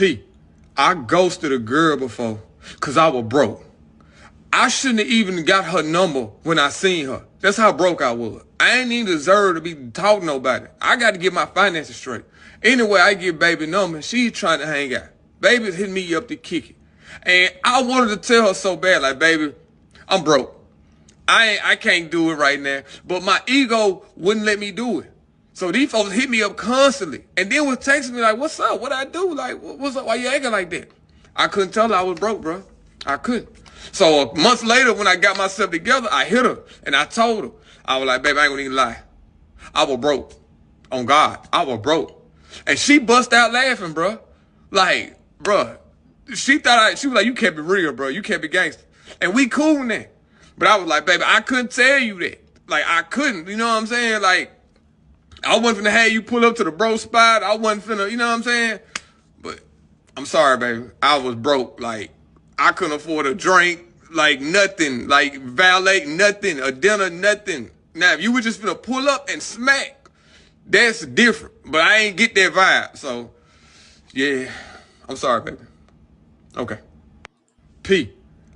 P, I ghosted a girl before because I was broke. I shouldn't have even got her number when I seen her. That's how broke I was. I ain't even deserve to be talking to nobody. I got to get my finances straight. Anyway, I get baby number. She's trying to hang out. Baby's hitting me up to kick it. And I wanted to tell her so bad, like, baby, I'm broke. I can't do it right now. But my ego wouldn't let me do it. So these folks hit me up constantly. And then was texting me like, what's up? What I do? Like, what's up? Why you acting like that? I couldn't tell her I was broke, bro. I couldn't. So months later, when I got myself together, I hit her and I told her. I was like, baby, I ain't gonna even lie. I was broke. On God, I was broke. And she bust out laughing, bro. Like, bro, she was like, you kept it real, bro. You kept it gangster. And we cool now. But I was like, baby, I couldn't tell you that. Like, I couldn't. You know what I'm saying? Like, I wasn't finna have you pull up to the bro spot. I wasn't finna, you know what I'm saying? But I'm sorry, baby. I was broke. Like, I couldn't afford a drink, like nothing, like valet, nothing, a dinner, nothing. Now, if you were just finna pull up and smack, that's different. But I ain't get that vibe. So, yeah, I'm sorry, baby. Okay. P,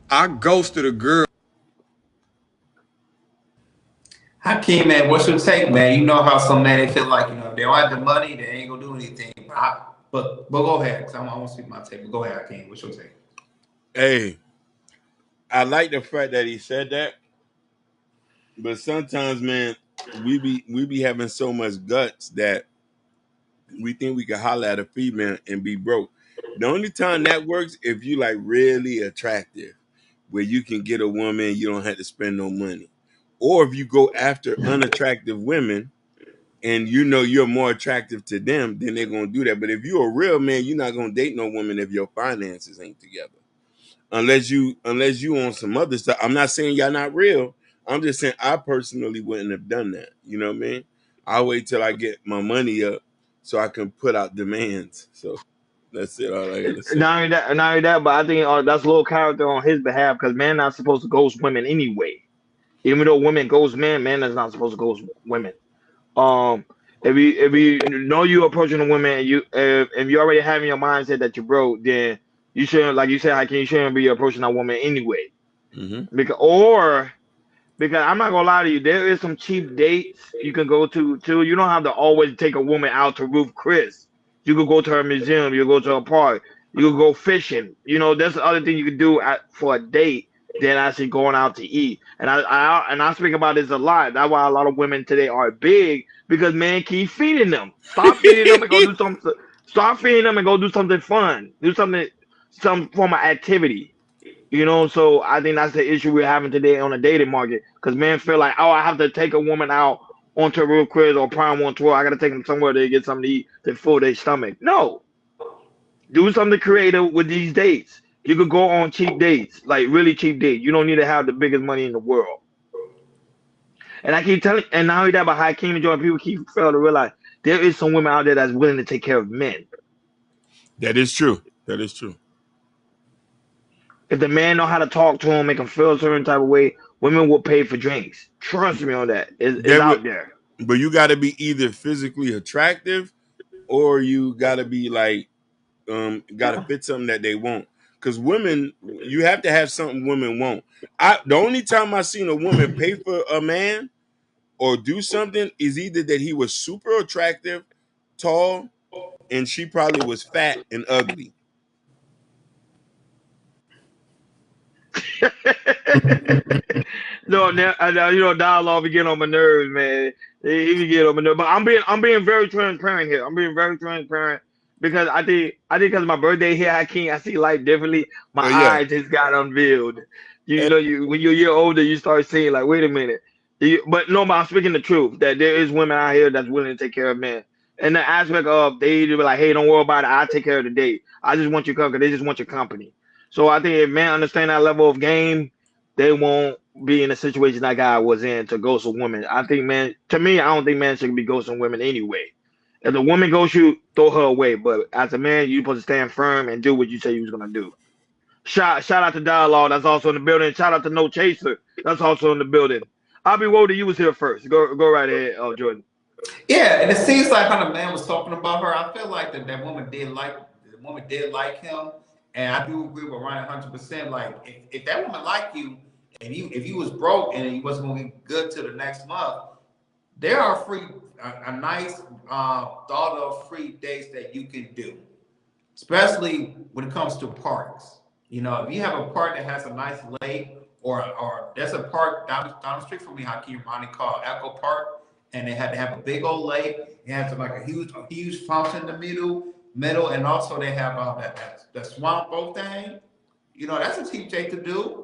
I ghosted a girl. Hakeem, man, what's your take, man? You know how some men they feel like, if they don't have the money, they ain't gonna do anything. But go ahead, because I want to speak my take. But go ahead, Hakeem. What's your take? Hey, I like the fact that he said that, but sometimes, man, we be having so much guts that we think we can holler at a female and be broke. The only time that works if you like really attractive, where you can get a woman, you don't have to spend no money. Or if you go after unattractive women and you know you're more attractive to them, then they're gonna do that. But if you're a real man, you're not gonna date no woman if your finances ain't together. Unless you on some other stuff. I'm not saying y'all not real. I'm just saying I personally wouldn't have done that. You know what I mean? I'll wait till I get my money up so I can put out demands. So that's it. All I gotta say. Not only that, but I think that's a little character on his behalf because man not supposed to ghost women anyway. Even though women ghost men, man is not supposed to ghost women. Um, if you know you're approaching a woman, and if you already have in your mindset that you're broke, then you shouldn't, like you said, how can you shouldn't be approaching that woman anyway? Mm-hmm. Because I'm not gonna lie to you, there is some cheap dates you can go to too. You don't have to always take a woman out to Ruth Chris. You could go to her museum. You could go to a park. You could go fishing. That's the other thing you could do for a date than actually going out to eat. And I speak about this a lot. That's why a lot of women today are big because men keep feeding them. Stop feeding them and go do something. Stop feeding them and go do something fun. Do something, some form of activity. So I think that's the issue we're having today on the dating market because men feel like, oh, I have to take a woman out onto a real quiz or prime one tour. I got to take them somewhere to get something to eat to fill their stomach. No, do something creative with these dates. You could go on cheap dates, like really cheap dates. You don't need to have the biggest money in the world. And I keep telling, and not only that, but Hakeem and Jordan, people keep failing to realize there is some women out there that's willing to take care of men. That is true. That is true. If the man know how to talk to him, make him feel a certain type of way, women will pay for drinks. Trust me on that. It's That would, out there. but you got to be either physically attractive or you got to be like got to fit something that they want. Because women, you have to have something women want. The only time I seen a woman pay for a man or do something is either that he was super attractive, tall, and she probably was fat and ugly. No, dialogue be getting on my nerves, man. He be getting on my nerves. But I'm being very transparent here. I'm being very transparent because I think because my birthday here, I see life differently. My Yeah. eyes just got unveiled. And, When you're a year older, you start seeing like, wait a minute. But no, but I'm speaking the truth that there is women out here that's willing to take care of men. And the aspect of they be like, hey, don't worry about it. I take care of the date. I just want your company. They just want your company. So I think if men understand that level of game, they won't be in a situation that guy was in to ghost a woman. I think, man, to me, I don't think men should be ghosting women anyway. If the woman ghosts you, throw her away. But as a man, you're supposed to stand firm and do what you say you was gonna do. Shout out to Dialogue, that's also in the building. Shout out to No Chaser, that's also in the building. I'll be Woden, you was here first. Go right ahead, Jordan. Yeah, and it seems like how the man was talking about her. I feel like that woman did like the woman did like him, and I do agree with Ryan 100%. Like if that woman liked you, and if you was broke and he wasn't going to be good till the next month, there are a nice thought of free dates that you can do, especially when it comes to parks. You know, if you have a park that has a nice lake, or there's a park down the street from me, Hakeem Ronnie, called Echo Park, and they had to have a big old lake. It has like a huge fountain in the middle, and also they have that swamp boat thing. You know, that's a cheap date to do.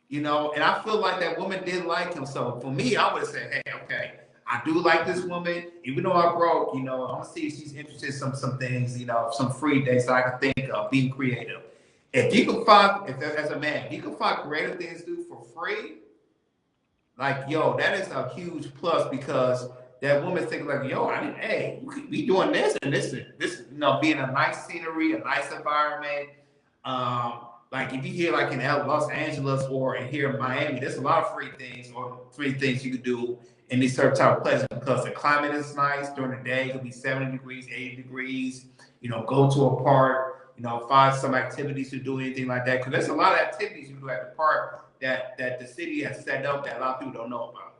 You know, and I feel like that woman did like him. So for me, I would have said, hey, okay, I do like this woman, even though I broke. You know, I'm gonna see if she's interested in some things. You know, some free days that I can think of, being creative. If you can find, as a man, you can find creative things to do for free. Like, yo, that is a huge plus, because that woman's thinking like, yo, hey, we could be doing this and this, you know, being a nice scenery, a nice environment. Like if you hear like in Los Angeles or in here in Miami, there's a lot of free things you could do in these certain type of places, because the climate is nice during the day. It could be 70 degrees, 80 degrees. You know, go to a park, you know, find some activities to do, anything like that. Because there's a lot of activities you do at the park that the city has set up that a lot of people don't know about.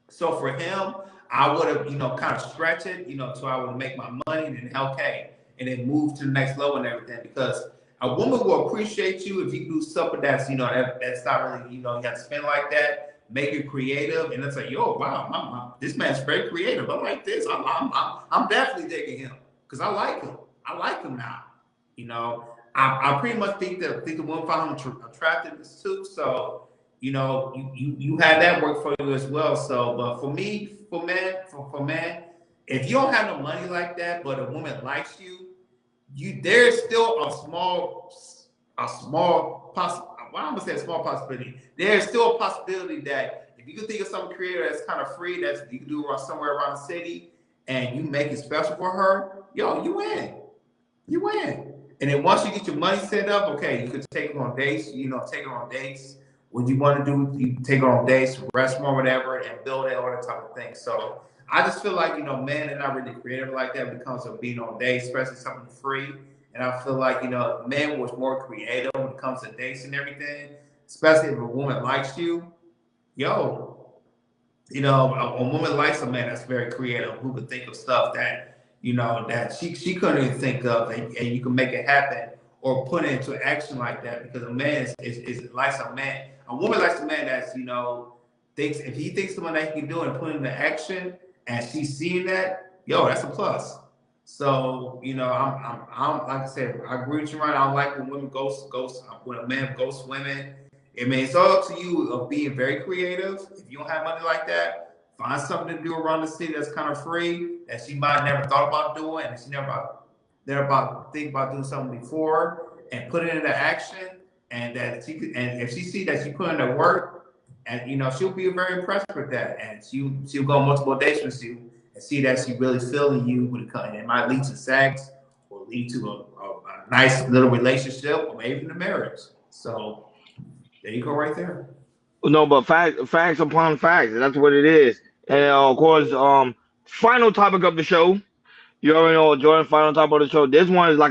So for him, I would have, you know, kind of stretch it, you know, so I would make my money and then okay, and then move to the next level and everything. Because a woman will appreciate you if you do something that's, you know, that's not really, you know, you have to spend like that, make it creative, and it's like, yo, wow, this man's very creative. I like this. I'm definitely digging him because I like him. I like him now. You know, I pretty much think the woman found him attractive too. So, you know, you had that work for you as well. So, but for me, for men, if you don't have no money like that, but a woman likes you, there's still a small possibility. There's still a possibility that if you can think of something creative that's kind of free, that you can do somewhere around the city, and you make it special for her, yo, you win. You win. And then once you get your money set up, okay, you could take her on dates, you know, take her on dates. What you want to do, you take her on dates, restaurant, whatever, and build it, all that type of thing. So I just feel like, you know, men are not really creative like that when it comes to being on dates, especially something free. And I feel like, you know, men was more creative when it comes to dates and everything, especially if a woman likes you. Yo, you know, a woman likes a man that's very creative, who could think of stuff that, you know, that she couldn't even think of, and you can make it happen or put it into action like that. Because a man is likes a man. A woman likes a man that's, you know, thinks, if he thinks someone that he can do and put into action, and she's seeing that, yo, that's a plus. So, you know, I'm like I said, I agree with you, right? I don't like when women ghost when a man ghosts women. I mean, it's all up to you of being very creative. If you don't have money like that, find something to do around the city that's kind of free, that she might have never thought about doing, and she never think about doing something before, and put it into action. And that she could, and if she see that she put in the work, and you know, she'll be very impressed with that, and she'll go on multiple dates with you and see that she really feeling you when it comes. It might lead to sex, or lead to a nice little relationship, or maybe even a marriage. So there you go, right there. No, but facts upon facts. That's what it is. And of course, final topic of the show. You already know, Jordan. Final topic of the show. This one is like